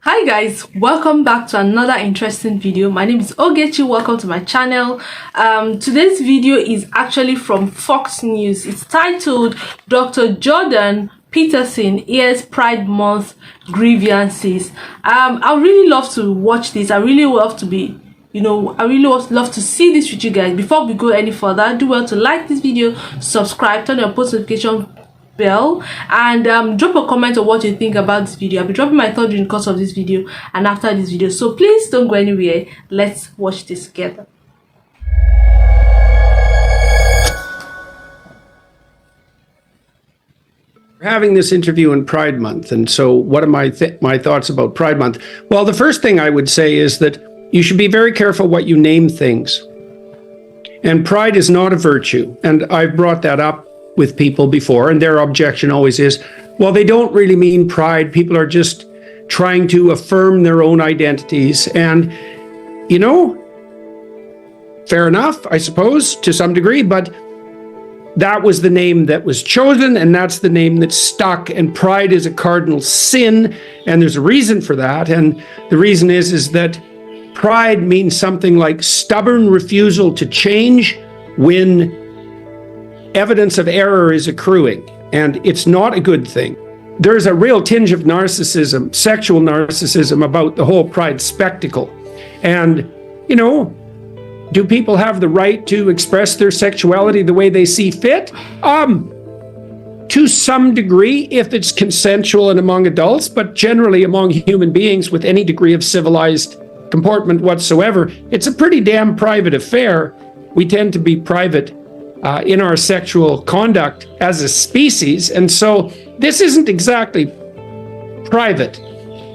Hi guys, welcome back to another interesting video. My name is Ogechi. Welcome to my channel. Today's video is actually from Fox News. It's titled Dr. Jordan Peterson Airs Pride Month Grievances. I really love to watch this. I really love to be I really love to see this with you guys. Before we go any further, do well to like this video, subscribe, turn on your post notification bell, and drop a comment on what you think about this video. I'll be dropping my thought during the course of this video and after this video, so please don't go anywhere. Let's watch this together. We're having this interview in Pride Month, and so what are my thoughts about Pride Month? Well, the first thing I would say is that you should be very careful what you name things, and pride is not a virtue, and I've brought that up with people before, and their objection always is, well, they don't really mean pride. People are just trying to affirm their own identities. And, fair enough, I suppose, to some degree, but that was the name that was chosen, and that's the name that stuck. And pride is a cardinal sin, and there's a reason for that. And the reason is that pride means something like stubborn refusal to change when evidence of error is accruing, and it's not a good thing. There's a real tinge of narcissism, sexual narcissism, about the whole pride spectacle. And, do people have the right to express their sexuality the way they see fit? To some degree, if it's consensual and among adults, but generally among human beings with any degree of civilized comportment whatsoever, it's a pretty damn private affair. We tend to be private in our sexual conduct as a species, and so this isn't exactly private.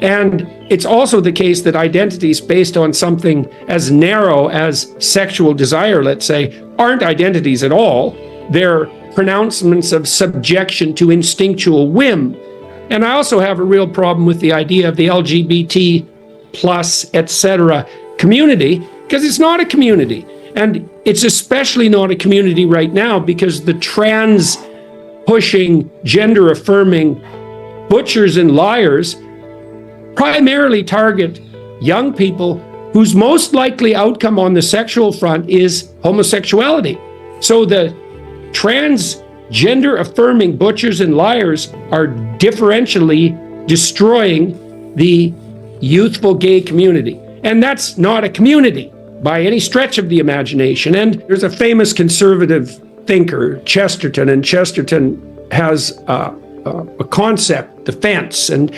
And it's also the case that identities based on something as narrow as sexual desire, let's say, aren't identities at all. They're pronouncements of subjection to instinctual whim. And I also have a real problem with the idea of the LGBT plus, etc. community, because it's not a community. And it's especially not a community right now because the trans-pushing, gender-affirming butchers and liars primarily target young people whose most likely outcome on the sexual front is homosexuality. So the trans, gender-affirming butchers and liars are differentially destroying the youthful gay community. And that's not a community by any stretch of the imagination. And there's a famous conservative thinker, Chesterton, and Chesterton has a concept, the fence, and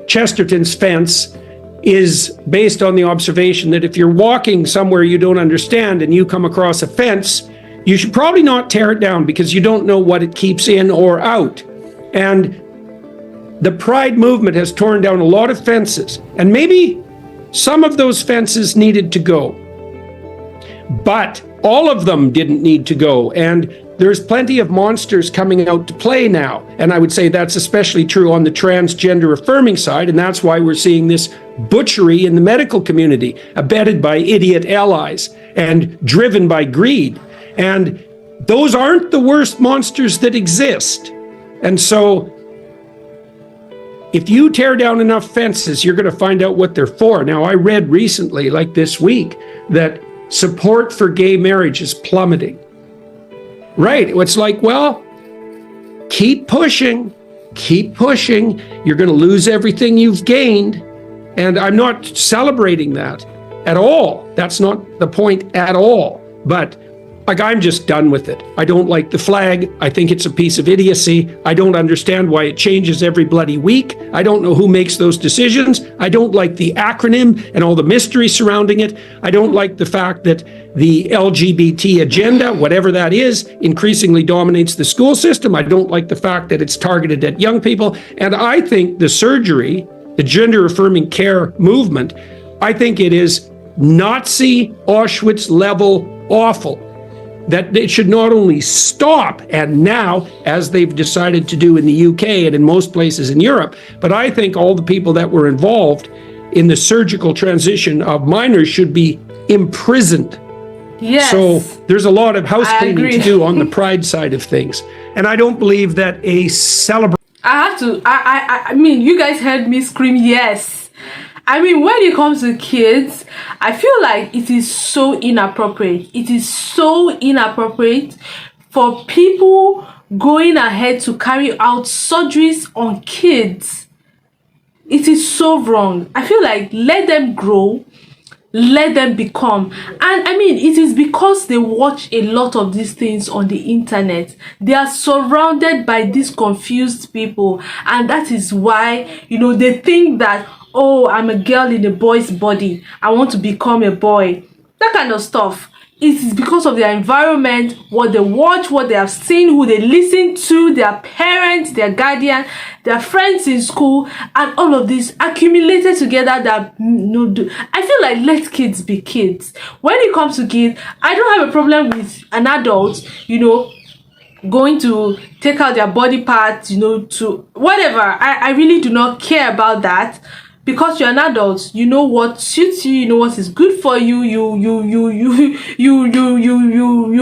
Chesterton's fence is based on the observation that if you're walking somewhere you don't understand and you come across a fence, you should probably not tear it down because you don't know what it keeps in or out. And the Pride movement has torn down a lot of fences, and maybe some of those fences needed to go, but all of them didn't need to go. And there's plenty of monsters coming out to play now. And I would say that's especially true on the transgender affirming side. And that's why we're seeing this butchery in the medical community, abetted by idiot allies and driven by greed. And those aren't the worst monsters that exist. And so if you tear down enough fences, you're going to find out what they're for. Now, I read recently, like this week, that support for gay marriage is plummeting. Right. It's like, well, keep pushing. You're going to lose everything you've gained. And I'm not celebrating that at all. That's not the point at all. But I'm just done with it. I don't like the flag. I think it's a piece of idiocy. I don't understand why it changes every bloody week. I don't know who makes those decisions. I don't like the acronym and all the mystery surrounding it. I don't like the fact that the LGBT agenda, whatever that is, increasingly dominates the school system. I don't like the fact that it's targeted at young people. And I think the surgery, the gender-affirming care movement, I think it is Nazi Auschwitz level awful. That it should not only stop, and now, as they've decided to do in the UK and in most places in Europe, but I think all the people that were involved in the surgical transition of minors should be imprisoned. Yes. So there's a lot of house cleaning to do on the pride side of things. And I don't believe that a celebration... I mean, you guys heard me scream yes. I mean, when it comes to kids, I feel like it is so inappropriate. It is so inappropriate for people going ahead to carry out surgeries on kids. It is so wrong. I feel like let them grow, let them become. And I mean, it is because they watch a lot of these things on the internet. They are surrounded by these confused people, and that is why, you know, they think that, oh, I'm a girl in a boy's body, I want to become a boy, that kind of stuff. It is because of their environment, what they watch, what they have seen, who they listen to, their parents, their guardian, their friends in school, and all of this accumulated together that I feel like let kids be kids. When it comes to kids, I don't have a problem with an adult, you know, going to take out their body parts, you know, to whatever. I really do not care about that. Because you're an adult, you know what suits you, you know what is good for you, you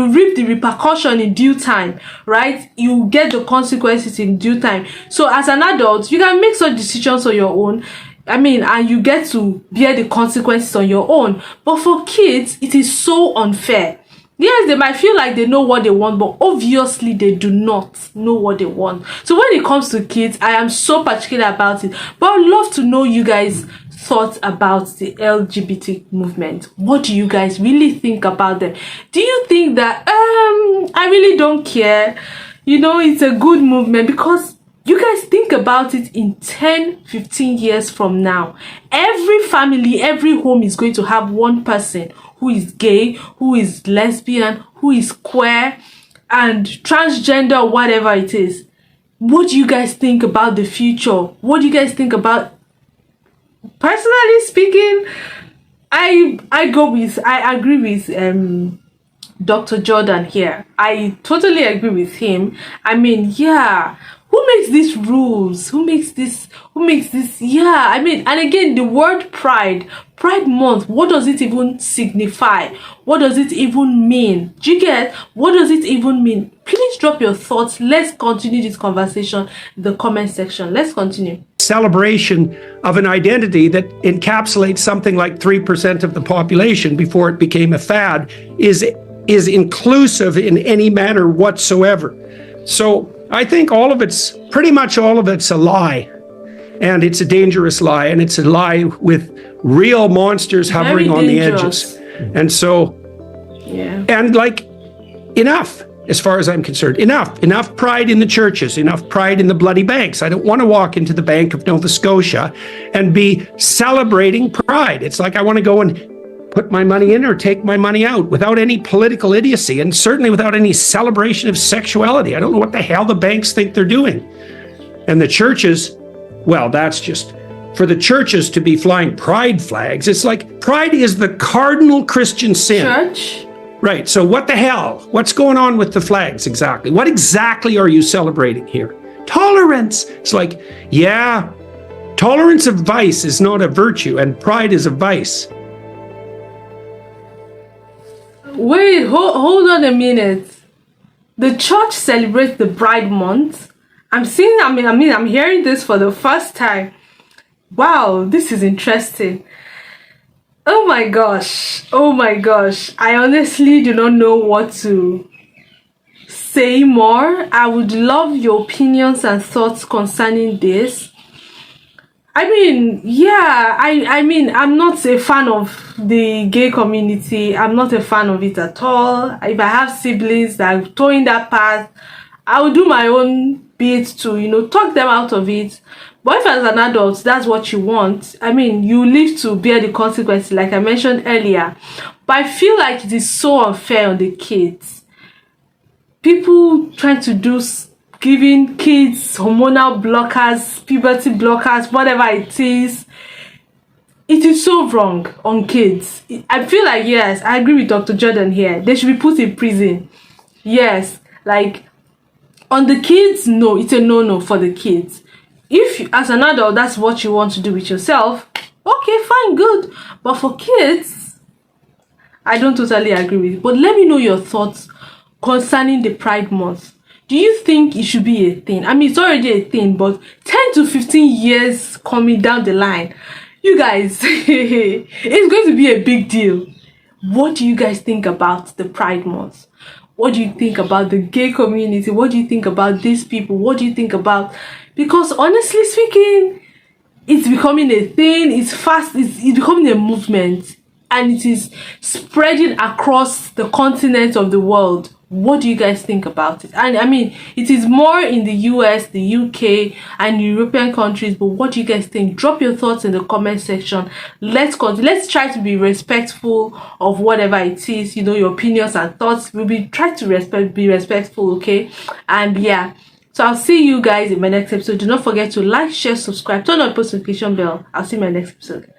reap the repercussion in due time, right? You get the consequences in due time. So as an adult, you can make such decisions on your own. I mean, and you get to bear the consequences on your own. But for kids, it is so unfair. Yes, they might feel like they know what they want, but obviously they do not know what they want. So when it comes to kids, I am so particular about it. But I'd love to know you guys' thoughts about the LGBT movement. What do you guys really think about them? Do you think that, I really don't care, you know, it's a good movement? Because you guys think about it, in 10, 15 years from now, every family, every home is going to have one person who is gay, who is lesbian, who is queer, and transgender, whatever it is. What do you guys think about the future? What do you guys think about, personally speaking, I agree with Dr. Jordan here. I totally agree with him. I mean, yeah, who makes these rules? Who makes this? Yeah, I mean, and again, the word Pride Month, what does it even signify? What does it even mean? Do you get? What does it even mean? Please drop your thoughts. Let's continue this conversation in the comment section. Let's continue. Celebration of an identity that encapsulates something like 3% of the population before it became a fad is inclusive in any manner whatsoever. So I think pretty much all of it's a lie, and it's a dangerous lie, and it's a lie with real monsters hovering on the edges. And so, yeah, and like, enough, as far as I'm concerned, enough pride in the churches, enough pride in the bloody banks. I don't want to walk into the Bank of Nova Scotia and be celebrating pride. It's like I want to go and put my money in or take my money out without any political idiocy, and certainly without any celebration of sexuality. I don't know what the hell the banks think they're doing. And the churches, well, that's just, for the churches to be flying pride flags, it's like pride is the cardinal Christian sin. Church? Right, so what the hell? What's going on with the flags exactly? What exactly are you celebrating here? Tolerance. It's like, yeah, tolerance of vice is not a virtue, and pride is a vice. Wait, hold on a minute. The church celebrates the Pride Month. I'm hearing this for the first time. Wow, this is interesting. Oh my gosh. I honestly do not know what to say more. I would love your opinions and thoughts concerning this. I mean, yeah, I mean, I'm not a fan of the gay community. I'm not a fan of it at all. If I have siblings that are towing that path, I will do my own bit to, you know, talk them out of it. But if as an adult, that's what you want, I mean, you live to bear the consequences, like I mentioned earlier. But I feel like it is so unfair on the kids. People trying to do, giving kids hormonal blockers, puberty blockers, whatever it is. It is so wrong on kids. I feel like, yes, I agree with Dr. Jordan here. They should be put in prison. Yes, like, on the kids, no, it's a no-no for the kids. If, as an adult, that's what you want to do with yourself, okay, fine, good. But for kids, I don't totally agree with it. But let me know your thoughts concerning the Pride Month. Do you think it should be a thing? I mean, it's already a thing, but 10 to 15 years coming down the line, You guys, it's going to be a big deal. What do you guys think about the Pride Month? What do you think about the gay community? What do you think about these people? What do you think about... Because honestly speaking, it's becoming a thing. It's fast. It's becoming a movement. And it is spreading across the continent of the world. What do you guys think about it? And I mean, it is more in the US, the UK, and European countries. But what do you guys think? Drop your thoughts in the comment section. Let's try to be respectful of whatever it is. You know, your opinions and thoughts. We'll try to be respectful, okay? And yeah. So I'll see you guys in my next episode. Do not forget to like, share, subscribe, turn on the post notification bell. I'll see you in my next episode.